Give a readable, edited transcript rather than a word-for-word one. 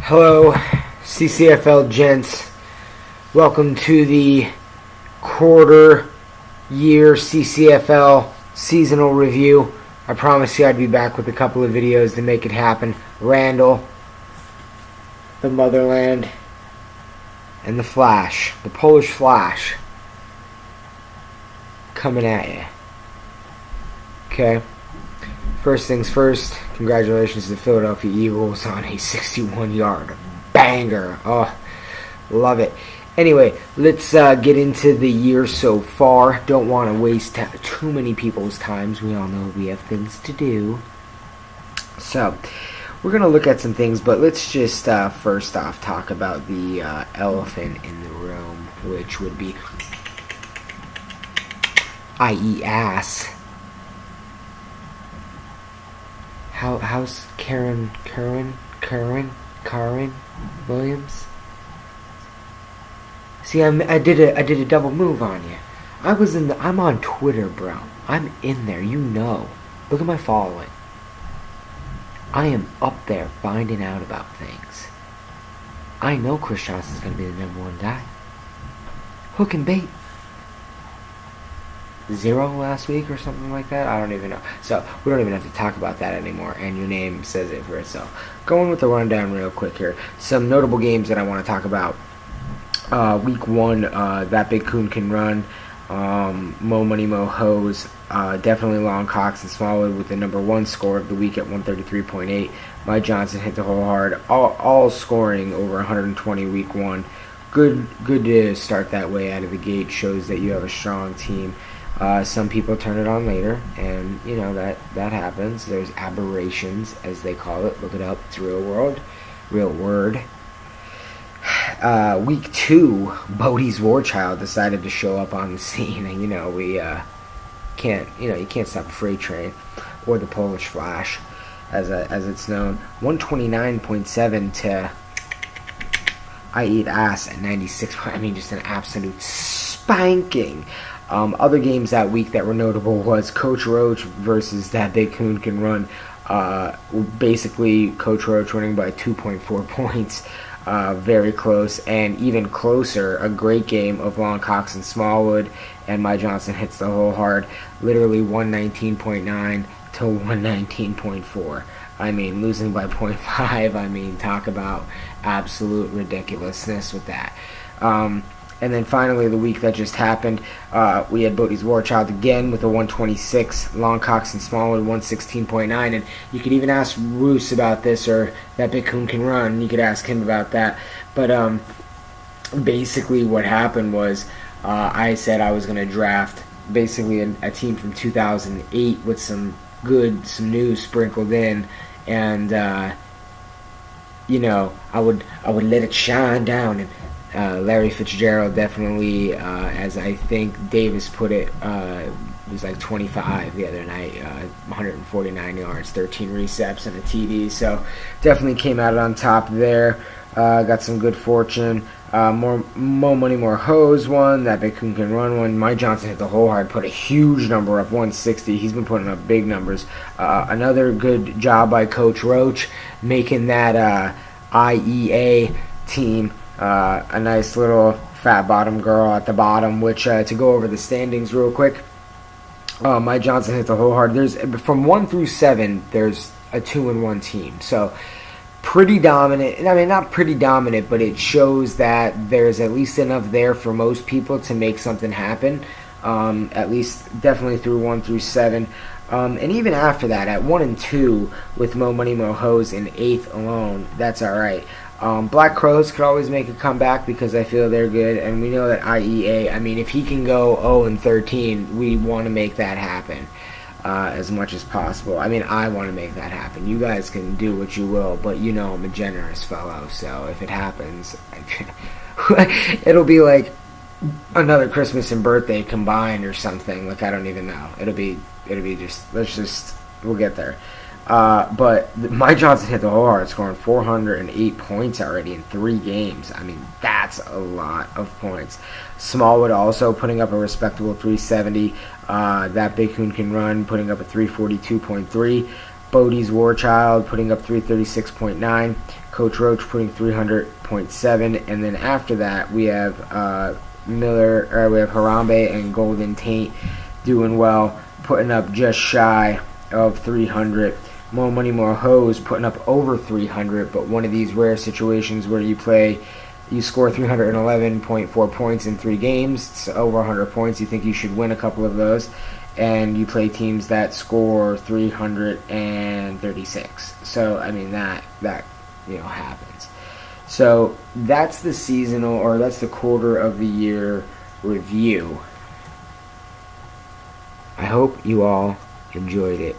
Hello, Ccfl gents. Welcome to the quarter year Ccfl seasonal review. I promised you I'd be back with a couple of videos to make it happen. Randall, the Motherland, and the Flash, the Polish Flash, coming at you. Okay. First things first, congratulations to the Philadelphia Eagles on a 61-yard banger. Oh, love it. Anyway, let's get into the year so far. Don't want to waste too many people's times. We all know we have things to do. So, we're going to look at some things, but let's just first off talk about the elephant in the room, which would be, i.e. ass. How's Karen Williams? See, I did a double move on you. I'm on Twitter, bro. I'm in there, you know. Look at my following. I am up there finding out about things. I know Chris Johnson's gonna be the number one guy. Hook and bait. 0 last week or something like that. I don't even know. So we don't even have to talk about that anymore. And your name says it for itself. Going with the rundown real quick here. Some notable games that I want to talk about. Week 1, That Big Coon Can Run. Mo Money Mo Hose. Definitely Long Cox and Smallwood with the number 1 score of the week at 133.8. Mike Johnson hit the whole hard. All scoring over 120 week 1. Good to start that way out of the gate. Shows that you have a strong team. Some people turn it on later, and you know that happens. There's aberrations, as they call it. Look it up. It's real word. Week 2, Bodie's Warchild decided to show up on the scene, and we can't you can't stop a freight train or the Polish Flash, as it's known. 129.7 to I Eat Ass at 96. I mean, just an absolute spanking. Other games that week that were notable was Coach Roach versus That Big Coon Can Run. Basically, Coach Roach winning by 2.4 points. Very close. And even closer, a great game of Long Cox and Smallwood. And Mike Johnson hits the whole hard. Literally 119.9 to 119.4. I mean, losing by 0.5. I mean, talk about absolute ridiculousness with that. And then finally, the week that just happened, we had Bodie's Warchild again with a 126, Long Cox and Smallwood 116.9, and you could even ask Roos about this, or That Big Coon Can Run. You could ask him about that. But basically, what happened was I said I was going to draft basically a team from 2008 with some news sprinkled in, and I would let it shine down. And Larry Fitzgerald definitely, as I think Davis put it, was like 25 the other night, 149 yards, 13 recepts, and a TD. So definitely came out on top there. Got some good fortune. More Money, More Hose one. That Big Coon Can Run one. Mike Johnson hit the whole hard, put a huge number up, 160. He's been putting up big numbers. Another good job by Coach Roach, making that IEA team a nice little fat bottom girl at the bottom. Which to go over the standings real quick, Mike Johnson hit the whole hard. There's from 1 through 7. There's a 2-1 team. So pretty dominant. I mean, not pretty dominant, but it shows that there's at least enough there for most people to make something happen. At least definitely through 1 through 7. And even after that, at 1 and 2 with Mo Money Mo Hose in 8th alone, that's all right. Black Crows could always make a comeback because I feel they're good, and we know that IEA, I mean, if he can go 0 and 13, we want to make that happen as much as possible. I mean, I want to make that happen. You guys can do what you will, but I'm a generous fellow, so if it happens, it'll be like another Christmas and birthday combined or something. Like, I don't even know. It'll be just, we'll get there. But Mike Johnson hit the whole hard, scoring 408 points already in 3 games. I mean, that's a lot of points. Smallwood also putting up a respectable 370. That Big Coon Can Run, putting up a 342.3. Bodie's Warchild putting up 336.9. Coach Roach putting 300.7. And then after that, we have we have Harambe and Golden Taint doing well, putting up just shy of 300. More Money, More Hose putting up over 300, but one of these rare situations where you score 311.4 points in 3 games, it's over 100 points. You think you should win a couple of those, and you play teams that score 336. So I mean that happens. So that's the seasonal, or that's the quarter of the year review. I hope you all enjoyed it.